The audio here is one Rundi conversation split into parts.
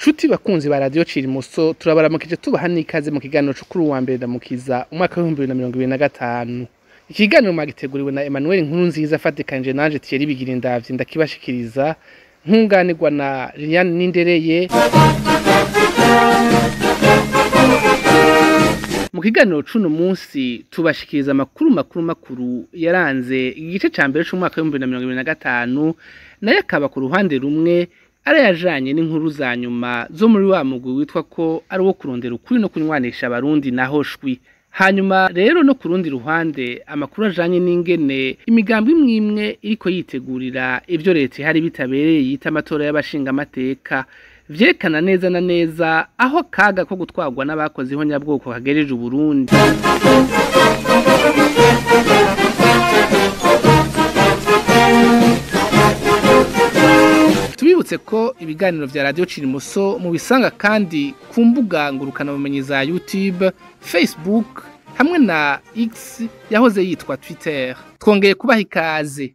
Nshuti bakunzi ba radio Cirimuso turabaramukije tubaha n'ikaze mu kiganiro cyo kuri wa mbere ndamukiza umwaka wa 2025. Ikiganiro magiteguriwe na Emmanuel Nkurunziza afatikanje nanje Thierry Bigirindavye ndakibashikiriza nkunganirwa na Liliane Nindereye. Mu kiganiro cuno munsi tubashikiriza makuru yaranze igice ca mbere c'umwaka wa 2025 naye akaba ku ruhande rumwe arayajanye n'inkuru za nyuma zo muri wa mugwi witwa ko ari wo kurondera ukuri no kunywanisha abarundi naho shwi. Hanyuma rero no kurundi ruhande amakuru ajanye n'ingene imigambi imwe iriko yitegurira ivyo leta hari bitabereye yita amatora y'abashinga amateka vyerekana neza na neza aho kaga ko gutwarwa n'abakoze ihonyabwoko kagereje Burundi. Tubibutse ko ibiganiro vya radio Cirimuso mu bisanga kandi ku mbuga ngurukana bumenyi za YouTube, Facebook hamwe na X yahoze yitwa Twitter. Twongeye kubaha ikaze.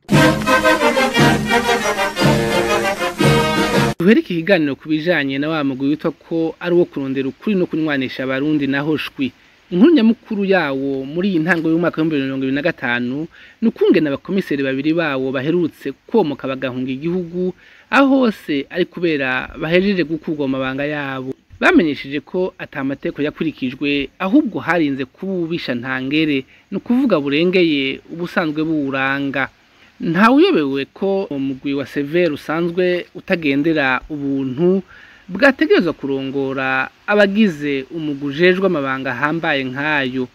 Duhereke ikiganiro kubijanye na wa mugwi witwa ko ari wo kurondera ukuri no kunywanisha abarundi naho shwi. Inkuru nyamukuru yawo muri iyi ntango y'umwaka wa 2025 nukungena abakomiseri babiri bawo baherutse komoka bagahunga igihugu aho hose ari kubera bahejeje gukurwa amabanga yabo. Bamenyesheje ko atamateko yakurikijwe ahubwo harinze kububisha ntangere no kuvuga burengeye ubusanzwe buuranga. Nta uyobewe ko umugwi wa Sever usanzwe utagendera ubuntu bwategerezwa kurongora abagize umugujejwe amabanga hambaye nkayo.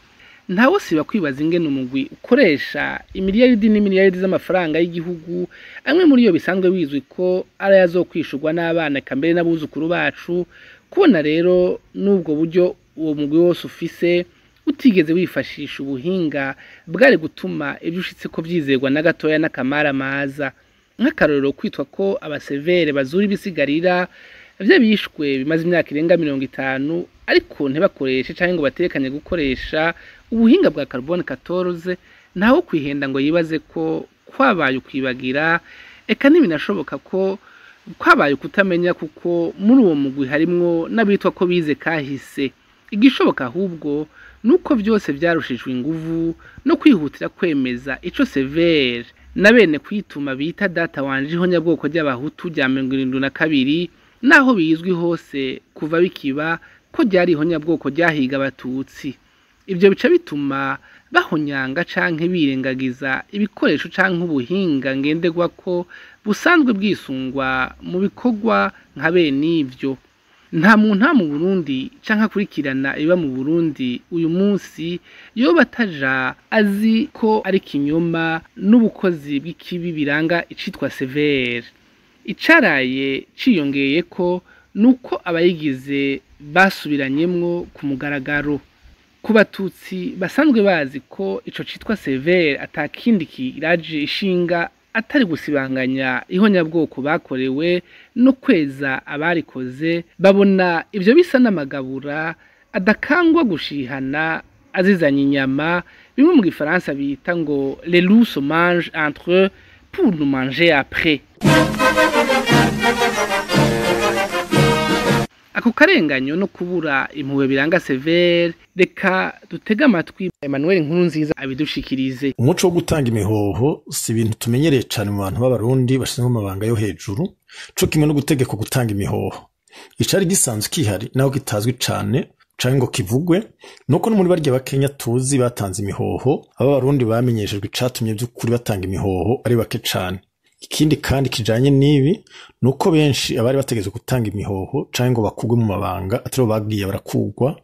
Ntawo siba kwibaza ingene umugwi ukoresha imiliyaridi n'imiliyaridi z'amafaranga y'igihugu amwe muri yo bisanzwe bizwi ko arayazokwishurwa n'abana kambere n'abuzukuru bacu. Kubona rero nubwo buryo uwo mugwi wose ufise utigeze wifashisha ubuhinga bwari gutuma ibyo ushitse ko vyizerwa na gatoya n'akamara maza. Nk'akarorero kwitwa ko abasevere bazura ibisigarira vyabishwe bimaze imyaka irenga 50 ariko ntibakoreshe canke ngo batekanye gukoresha ubuhinga bwa carbone 14. Ntaho kwihenda ngo yibaze ko kwabaye ukwibagira eka ntibinashoboka ko kwabaye kutamenya kuko muri uwo mugwi harimwo nabitwa ko bize kahise. Igishoboka ahubwo nuko vyose vyarushijwe inguvu no kwihutira kwemeza ico Sever na bene kwituma bita data wanje ihonyabwoko ry'abahutu rya 72 naho bizwi hose kuva bikiba ko ryari ihonyabwoko ryahiga abatutsi. Ibyo bica bituma bahonyanga canke birengagiza ibikoresho canke ubuhinga ngenderwa ko busanzwe bwisungwa mu bikorwa nka bene ivyo. Nta muntu mu Burundi canke akurikirana iba mu Burundi uyu munsi yoba ataja azi ko ari kinyoma n'ubukozi bw'ikibi biranga icitwa Sever. Icaraye ciyongeye ko nuko abayigize basubiranyemwo ku mugaragaro. Ku batutsi basanzwe bazi ko ico citwa Sever atakindi kiraje ishinga atari gusibanganya ihonyabwoko bakorewe no kweza abarikoze, babona ivyo bisa n'amagabura adakangwa gushihana azizanye inyama bimwe mu gifaransa bita ngo les loups se mangent entre eux pour nous manger après. Ako karenganyo no kubura impuhwe biranga Sever reka dutega amatwi Emmanuel Nkurunziza abidushikirize. Umuco wo gutanga imihoho si ibintu tumenyereye cyane mu bantu b'abarundi bashinzwe amabanga yo hejuru, co kimwe no gutegeka gutanga imihoho. Icari gisanzwe kihari naho kitazwi cyane canke ngo kivugwe nuko no muri barya bakenya tuzi batanze imihoho abarundi bamenyeshejwe icatumye by'ukuri batanga imihoho ari bake cyane. Ikindi kandi kijanye nibi nuko benshi abari bategeze gutanga imihoho canke ngo bakugwe mu mabanga atari bagiye barakugwa,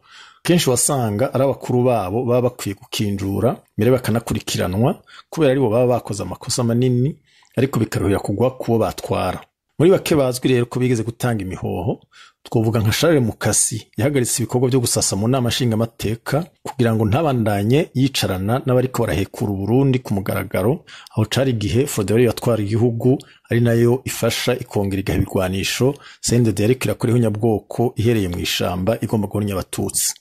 kenshi wasanga ari abakuru babo baba bakwiye gukinjura mbere bakanakurikiranwa kubera ari bo baba bakoze amakosa manini ariko bikaruhira kugwa kubo batwara. Muri bake bazwi rero ko bigeze gutanga imihoho twovuga nka Charles Mukasi yahagaritse ibikorwa byo gusasa mu nama nshinga amateka kugira ngo ntabandanye yicarana n'abariko barahekura Burundi ku mugaragaro, aho cari gihe Froderi yatwara igihugu ari nayo ifasha ikongera igahibigwanisho CNDD ariko irakora ihonyabwoko ihereye mu ishamba igomba guhonya abatutsi.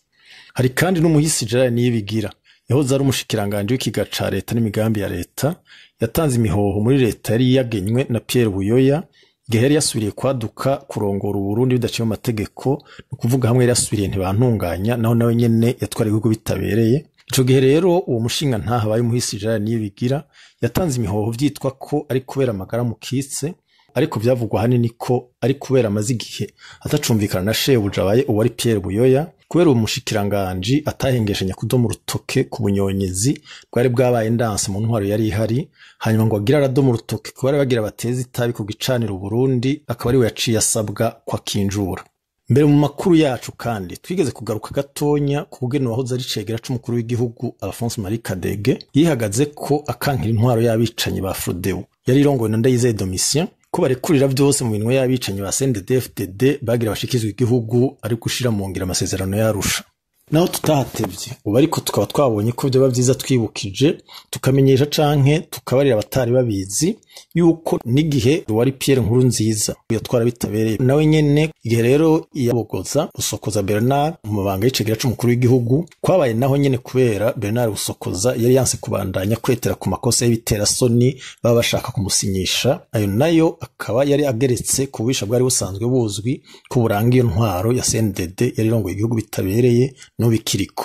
Hari kandi n'umuhisi Gerard Niyibigira yahoze ari umushikiranganje w'ikiga ca leta n'imigambi ya leta yatanze imihoho muri leta yari yagenywe na Pierre Buyoya igihe yari yasubiriye kwaduka kurongora Uburundi bidaciye mu mategeko, ni ukuvuga hamwe yari yasubiriye ntibantunganya, naho nawe nyene yatwara ibihugu bitabereye. Ico gihe rero uwo mushinga ntaha baye muhisi Gerard Niyibigira yatanze imihoho vyitwa ko ari kubera amagara mukitse, ariko vyavugwa hanini ko ari kubera amaze igihe atacumvikana na shebuja abaye uwari Pierre Buyoya, kubera uwo mushikiranganji atahengeshanya kudoma urutoke ku bunyonyezi bwari bwabaye ndanse mu ntwaro yari ihari, hanyuma ngo agira aradoma urutoke ku bari bagira bateza itabi ku gicaniro Burundi, akaba ari we yaciye asabwa kwa kinjura. Mbere mu makuru yacu kandi twigeze kugaruka gatonya ku bugeni wahoze ari cegera c'umukuru w'igihugu Alphonse Marie Kadege yihagaze ko akankira intwaro y'abicanyi ba Frodebu, yari irongowe na Ndayizeye Domitien, ko barekurira vyose mu minwe y'abicanyi ba CNDD-FDD bagira bashikizwe igihugu ari gushira mu ngira amasezerano yarusha. Naho tutahatevye ubu ariko tukaba twabonye ko vyoba vyiza twibukije tukamenyesha canke tukabarira abatari babizi yuko n'igihe wari Pierre Nkurunziza yatwara bitabereye nawe nyene, igihe rero yabogoza Busokoza Bernard mu mabanga y'icegera c'umukuru w'igihugu, kwabaye naho nyene kubera Bernard Busokoza yari yanse kubandanya kwetera ku makosa y'ibiterasoni baba bashaka kumusinyisha, ayo nayo akaba yari ageretse ku bubisha bwari busanzwe buzwi ko buranga iyo ntwaro ya CNDD yari irongoye igihugu bitabereye no bikiriko.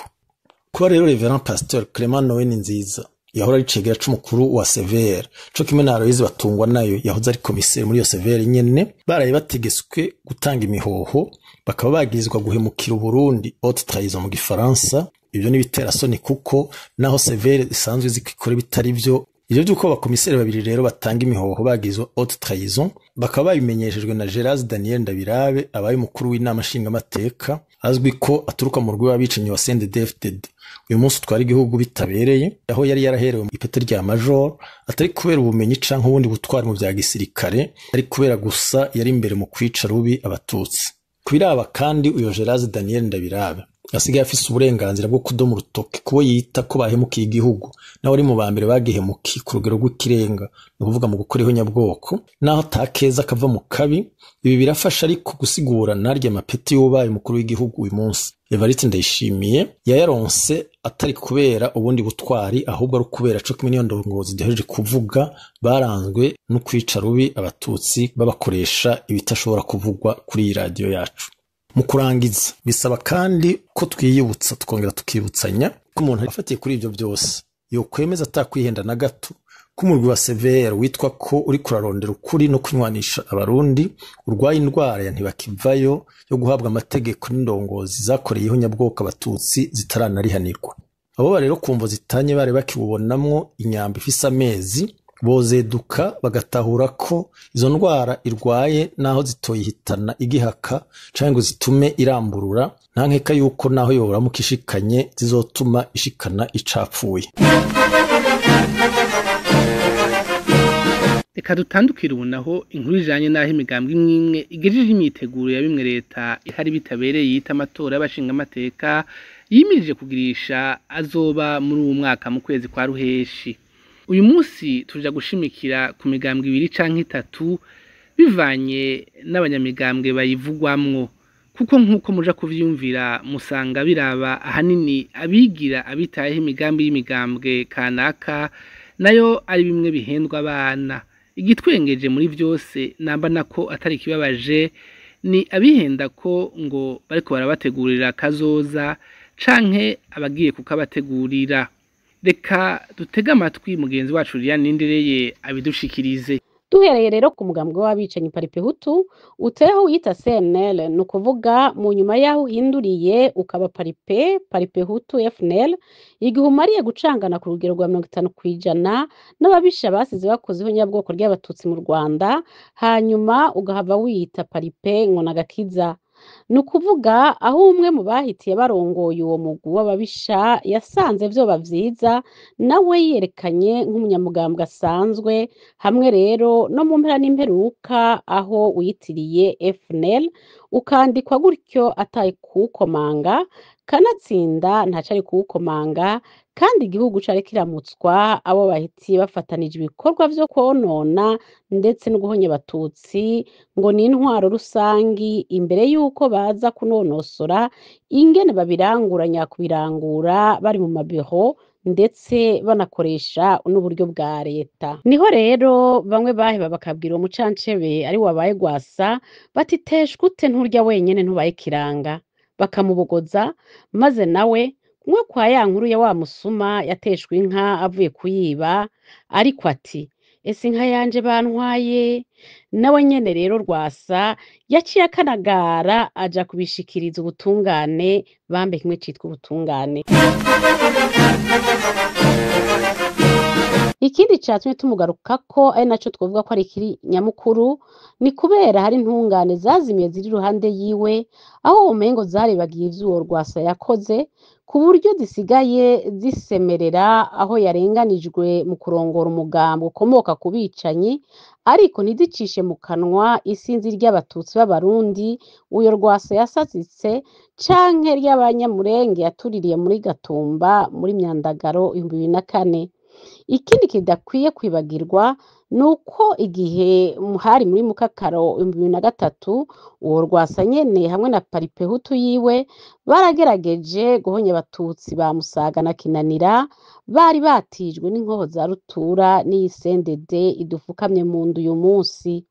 Kuba rero Reverend Pasteur Clement Noel Nziza yahora ari cegera c'umukuru wa Severe, co kimwe na Aloyize Batungwa nayo yahoze ari komiseri muri iyo Severe nyene, baraye bategetswe gutanga imihoho, bakaba bagirizwa guhemukira Burundi, haute trahison mu gifaransa. Ibyo ni biterasoni kuko naho Severe isanzwe zikikora bitari byo. Ivyo byuko abakomiseri babiri rero batanga imihoho bagizwe haute trahison, bakaba babimenyeshejwe na Gerard Daniel Ndabirabe abaye umukuru w'inama nshingamateka, azwi ko aturuka mu rwego w'abicanyi wa CNDD-FDD. Uyu munsi twari igihugu bitabereye, aho yari yaraherewe mu ipete rya major, atari kubera ubumenyi canke ubundi butwari mu vya gisirikare, ari kubera gusa yari imbere mu kwica rubi abatutsi. Kubiraba kandi uyo Gerard Daniel Ndabirabe asigaye afise uburenganzira bwo kudoma urutoke kubo yita ko bahemukiye igihugu, naho ari mu bambere bagihemukiye ku rugero rw'ikirenga, no kuvuga mu gukora nyabwoko, naho takeza kava mu kabi. Ibi birafasha ariko gusigura narya amapeti y'ubaye umukuru w'igihugu uyu munsi. Evariste Ndayishimiye yayaronse atari kubera ubundi butwari, ahubwo ari kubera co kimwe n'iyo ndongozi zidaheje kuvuga baranzwe no kwica rubi abatutsi babakoresha ibitashobora kuvugwa kuri iyi radio yacu. Mu kurangiza bisaba kandi ko twiyibutsa tukongera tukibutsanya ko umuntu afatiye kuri ibyo byose yo kwemeza atakwihenda na gato ko umurwi wa Severe witwa ko uri kurarondera ukuri no kunywanisha abarundi urwaye indwara ya ntibakivayo yo guhabwa amategeko n'indongozi zakoreyeho nyabwoko abatutsi zitaranarihanirwa. Abo rero kumvo zitanye bari bakibubonamwo inyamba ifise amezi, bozeduka bagatahura ko izo ndwara irwaye naho zitoyihitana igihaka canke ngo zitume iramburura, nta nkeka yuko naho yoramuka ishikanye zizotuma ishikana icapfuye. Reka dutandukire ubu naho inkuru ijanye naho imigambwe imwe igejeje imyiteguro ya bimwe leta ihari bitabereye yita amatora y'abashingamateka yimirije kugirisha azoba muri uwo mwaka mu kwezi kwa Ruheshi. Uyu munsi tuja gushimikira ku migambwe 2 canke 3 bivanye n'abanyamigambwe bayivugwamwo, kuko nkuko muja kuvyumvira musanga biraba ahanini abigira abitaye imigambi y'imigambwe kanaka nayo ari bimwe bihendwa abana. Igitwengeje muri vyose namba nako atari kibabaje ni abihenda ko ngo bariko barabategurira kazoza canke abagiye kukabategurira. Reka dutega amatwi mugenzi wacu Liliane Nindereye abidushikirize. Duhereye rero ku mugambwe w'abicanyi Paripehutu uteho uyita CNL, no kuvuga mu nyuma yaho hinduriye ukaba Paripehutu FNL, igihe umariye gucangana ku rugero rwa 50% n'ababisha basize bakozeho nyabwoko ry'abatutsi mu Rwanda, hanyuma ugahava wiyita Paripe ngo nagakiza. Nukuvuga aho umwe mu bahitiye barongoye uwo mugwi w'ababisha yasanze vyoba vyiza nawe yerekanye nk'umunyamugambwe asanzwe, hamwe rero no mu mpera n'imperuka aho uyitiriye FNL ukandikwa gutyo ataye kukomanga, kanatsinda ntacari kukomanga, kandi igihugu cari kiramutswa abo bahitiye bafatanije ibikorwa vyo konona ndetse no guhonya abatutsi ngo ni intwaro rusangi, imbere yuko baza kunonosora ingene babiranguranya kubirangura bari mu mabiro ndetse banakoresha n'uburyo bwa leta. Niho rero bamwe baheba bakabwira uwo mucancebe ari wabaye Rwasa bati teshwa ute nturya wenyene ntubaye kiranga, bakamubogoza maze nawe kumwe kwa ya nkuru ya wa musuma yateshwe inka avuye kuyiba, ariko ati ese inka yanje bantwaye. Nawe nyene rero Rwasa yaciye akanagara aja kubishikiriza ubutungane, bambe kimwe citwa ubutungane. Ikindi catumye tumugarukako ari naco twovuga ko ari ikiri nyamukuru, ni kubera hari intungane zazimiye ziri iruhande yiwe, aho umengo zarebagiye ivyo uwo Rwasa yakoze, ku buryo zisigaye zisemerera aho yarenganijwe mu kurongora umugambi ukomoka ku bicanyi, ariko ntizicishe mu kanwa isinzi ry'abatutsi b'abarundi uyo Rwasa yasasitse canke ry'abanyamurenge yatuririye muri Gatumba muri Myandagaro 2004. Ikindi kidakwiye kwibagirwa nuko igihe hari muri Mukakaro 2003 uwo Rwasa nyene hamwe na paripehutu yiwe baragerageje guhonya abatutsi ba Musaga na Kinanira, bari batijwe n'inkoho za rutura n'iyisendede idufukamye mu nda uyu munsi.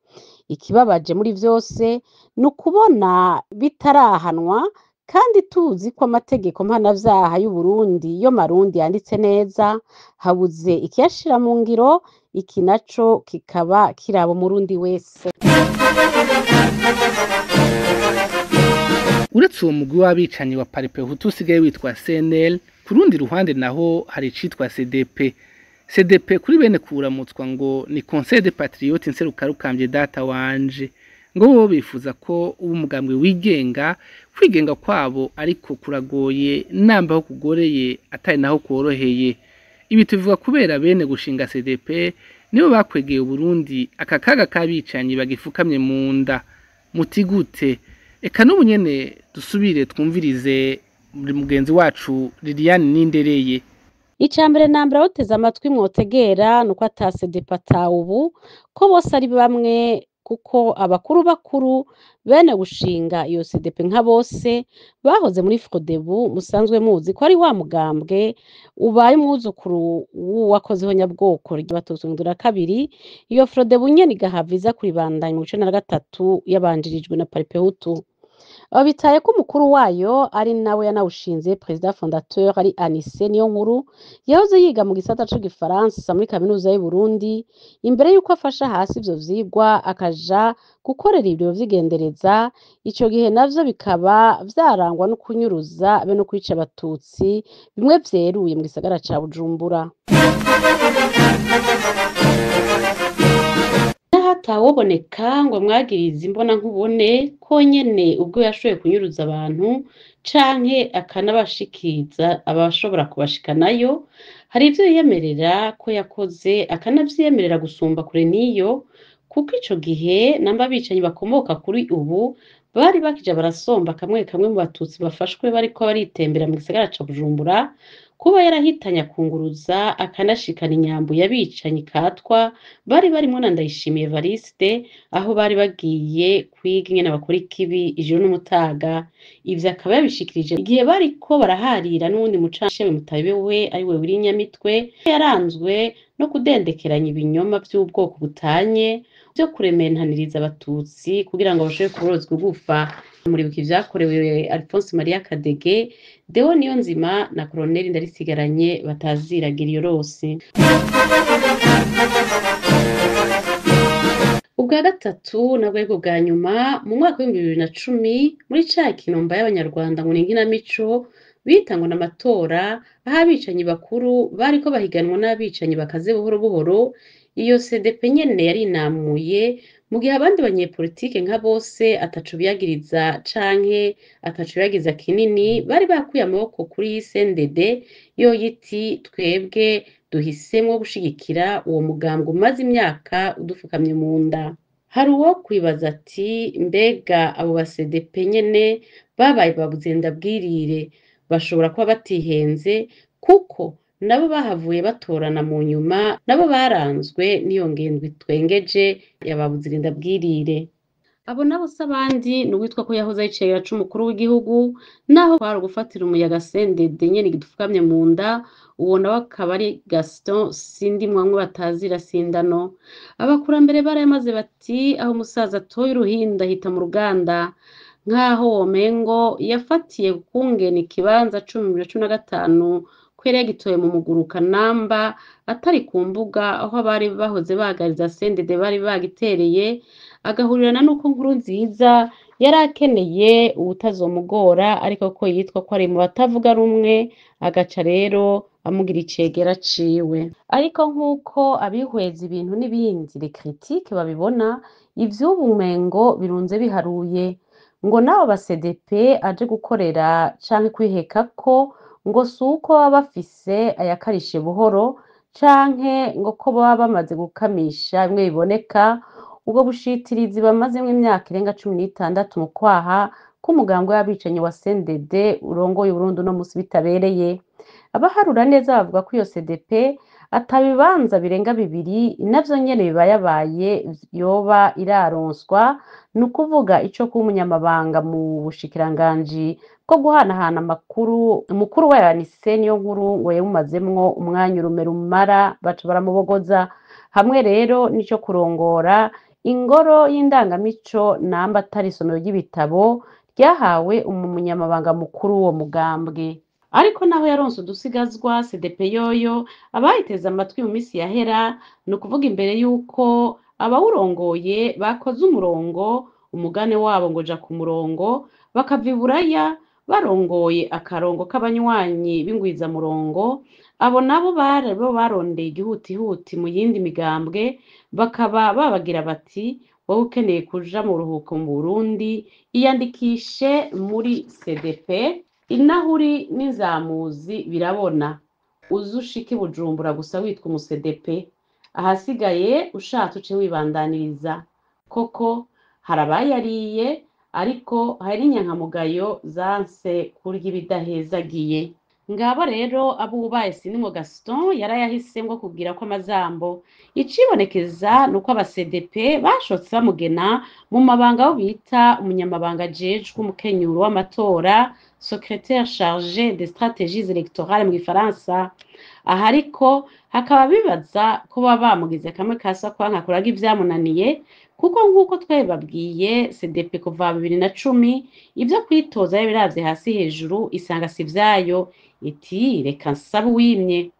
Ikibabaje muri vyose ni ukubona bitarahanwa, kandi tuzi ko amategeko mpanavyaha y'Uburundi yo marundi yanditse neza, habuze ikiyashira mu ngiro, iki naco kikaba kiraba umurundi wese. Uretse uwo mugwi w'abicanyi wa paripehutu usigaye witwa CNL, ku rundi ruhande naho hari icitwa CDP. CDP kuri bene kuramutswa ngo ni Conseil des Patriotes nserukakambye data wanje, ngo bo bifuza ko ubu mugambwe wigenga, kwigenga kwabo ariko kuragoye namba ho kugoreye atari naho kworoheye. Ibi tuvuga kubera bene gushinga CDP nibo bakwegeye Burundi aka kaga kabicanyi bagifukamye mu nda. Muti gute? Eka n'ubu nyene dusubire twumvirize mugenzi wacu Liliane Nindereye. Icambere nambere aboteza amatwi mwotegera nuko ata CDP ubu ko bose ari bamwe, kuko abakuru bakuru bene gushinga iyo CDP nka bose bahoze muri Frodebu, musanzwe muzi ko ari wa mugambwe ubaye umwuzukuru w'uwakozeho nyabwoko ry'abatutsi mu 2002. Iyo Frodebu nyene igahaviza kuribandanya mu 2003 yabanjirijwe na paripehutu. Bitaye ko umukuru wayo ari nawe yanawushinze president fondateur ari Anise Niyonkuru, yahoze yiga mu gisata c'igifaransa muri kaminuza y'u Burundi, imbere yuko afasha hasi ivyo vyigwa akaja gukorera ibiro vy'igendereza. Ico gihe navyo bikaba vyarangwa no kunyuruza be no kwica abatutsi bimwe vyeruye mu gisagara ca Bujumbura. Hatawoboneka ngo mwagirize imbona nkubone ko nyene ubwo yashoboye kunyuruza abantu canke akanabashikiriza abashobora kubashikanayo, hari ivyo yiyemerera ko yakoze akanavyiyemerera gusumba kure niyo, kuko ico gihe namba bicanyi bakomoka kuri ubu bari bakija barasomba kamwe kamwe mu batutsi bafashwe bariko baritembera mu gisagara ca Bujumbura, kuba yarahitanya kunguruza akanashikana inyambu yabicanyi katwa bari barimo na Ndayishimiye Evariste, aho bari bagiye kwiga ingene bakora ikibi ijoro n'umutaga. Ivyo akaba yabishikirije igihe bariko baraharira n'uwundi mucancebe mutabe we ari we Wirinyamitwe, yaranzwe no kudendekeranya ibinyoma vy'ubwoko butanye vyo kurementaniriza abatutsi kugira ngo bashobore kuborozwa ugufa. Muribuka ivyakorewe Alphonse Maria Kadege, Deo Niyonzima na Colonel Ndarisigaranye bataziragira iyo rose. Ubwa gatatu nabwo bwa nyuma mu mwaka wa 2010 muri ca kinomba y'abanyarwanda ngo n'inkinamico bitangwa n'amatora, aho abicanyi bakuru bariko bahiganwa n'abicanyi bakaze buhoro buhoro. Iyo CDP nyene yari inamuye mu gihe abandi banyepolitike nka bose ataco biyagiriza canke ataco biyagiza kinini bari bakuye amaboko kuri CNDD, yo yiti twebwe duhisemwo gushigikira uwo mugambwe umaze imyaka udufukamye mu nda. Hari uwo kwibaza ati mbega abo ba CDP nyene babaye babuze ndabwirire bashobora kuba batihenze, kuko nabo bahavuye batorana mu nyuma, nabo baranzwe n'iyo ngendwi twengeje yababuze ndabwirire. abo nabo si abandi ni uwitwa ko yahoze ari icegera c'umukuru w'igihugu naho kwari ugufatira umuyaga CNDD nyene gidufukamye mu nda, uwo nawe akaba ari Gaston Sindimwamwe batazira Sindano. Abakurambere barayamaze bati aho umusaza atoye uruhinda ahita mu ruganda, nk'aho womengo yafatiye kungena ikibanza 2015 ko yari yagitoye mu muguruka namba atari ku mbuga aho abari bahoze bagariza CNDD bari bagitereye, agahurirana n'uko Nkurunziza yari akeneye uwutazomugora ariko ko yitwa ko ari mu batavuga rumwe, agaca rero amugira icegera ciwe. Ariko nk'uko abihweza ibintu n'ibindi les critiques babibona, ivy'ubu umengo birunze biharuye, ngo nabo ba CDP aje gukorera canke kwihekako ngo si uko baba bafise ayakarishe buhoro canke ngo ko baba bamaze gukamisha bimwe biboneka ubwo bushitirizi bamazemwo imyaka irenga 16 mu kwaha k'umugambwe w'abicanyi wa CNDD urongoye Uburundi no musi bitabereye. Abaharura neza bavuga ko iyo CDP atabibanza birenga 2 navyo nyene bibayabaye yoba iraronswa, ni ukuvuga ico kuba umunyamabanga mu bushikiranganji bwo guhanahana amakuru. Umukuru wa yanise niyo nkuru ngo yamumazemwo umwanya urume rumara baca baramubogoza, hamwe rero nico kurongora ingoro y'indangamico namba atari isomero ry'ibitabo ryahawe umunyamabanga mukuru w'uwo mugambwe. Ariko naho yaronse udusigazwa CDP yoyo abayiteze amatwi mu misi yahera, ni ukuvuga imbere y'uko abawurongoye bakoze umurongo umugane wabo ngo ja ku murongo bakava iburaya barongoye akarongo k'abanywanyi b'ingwizamurongo, abo nabo barondeye igihutihuti mu yindi migambwe, bakaba babagira bati wowe ukeneye kuja mu ruhuko mu Burundi iyandikishe muri CDP, inahuri n'inzamuzi birabona, uzushike Bujumbura gusa witwa umu CDP, ahasigaye ushatse uce wibandaniriza. Koko harabayariye ariko hari n'inyankamugayo zanse kurya ibidahezagiye. Ngabo rero abubaye Sindimwo Gaston yarayahisemwo kugira ko amazambo, icibonekeza nuko aba CDP bashotse bamugena mu mabanga aho bita umunyamabanga ajejwe umukenyuro w'amatora, secrétaire chargé des stratégies électorales mu Gifaransa. Aha ariko hakaba bibaza ko baba bamugize kamwe kasa kwanka kuraga ivyamunaniye, kuko nk'uko twabibabwiye CDP kuva 2010 ivyo kwitoza yabiravye hasi hejuru isanga si vyayo, iti reka nsaba uwimye.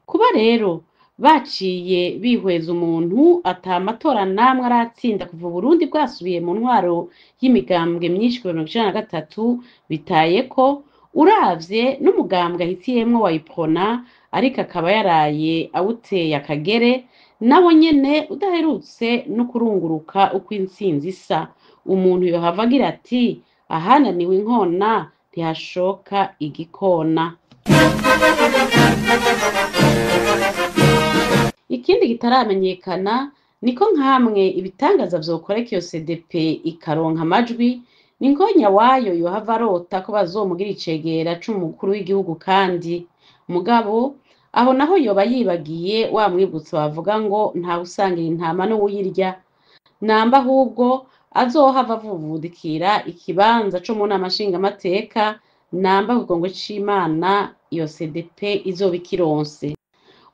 Kuba rero baciye bihweza umuntu ata amatora namwe aratsinda kuva Burundi bwasubiye mu ntwaro y'imigambwe myinshi kuva 1993, bitaye ko uravye n'umugambwe ahitiyemwo wa Iprona ariko akaba yaraye awuteye akagere, nabo nyene udaherutse no kurunguruka uko intsinzi isa. Umuntu yohava agira ati ahananiwe inkona ntihashoka igikona. Ikindi kitaramenyekana niko nkamwe ibitangaza vyokoreka iyo CDP ikaronka amajwi, ninkonya wayo yohava arota ko bazomugira icegera c'umukuru w'igihugu, kandi mugabo aho naho yoba yibagiye wa mwibutso bavuga ngo nta usangira intama n'uwuyirya, namba ahubwo azohava avuvudikira ikibanza co mu nama nshingamateka, namba kugongwe c'Imana iyo CDP izoba ikironse.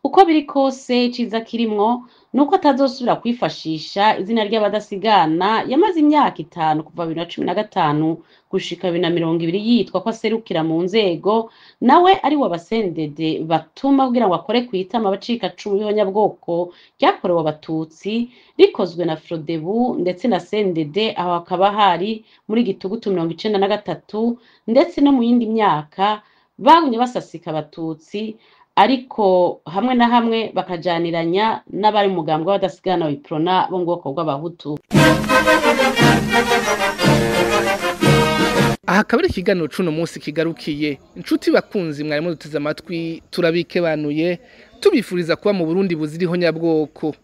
Uko biri kose iciza kirimwo nuko atazosubira kwifashisha izina ry'abadasigana yamaze imyaka 5 kuva 2015 gushika 2020 yitwa ko aserukira mu nzego, nawe ari wa CNDD batuma kugira ngo akore kwitama abacika cumu y'abanyabwoko ryakorewe abatutsi rikozwe na Frodebu ndetse na CNDD, aho akaba hari muri gitugutu 1993 ndetse no mu yindi myaka bagumye basasika abatutsi, ariko hamwe na hamwe bakajaniranya n'abari mugambwe w'abadasigana wa Iprona bo mu bwoko bw'abahutu. Aha kabiri ikiganiro c'uno munsi kigarukiye. Inshuti bakunzi mwari muduteze amatwi, turabikebanuye tubifuriza kuba mu Burundi buziriho nyabwoko.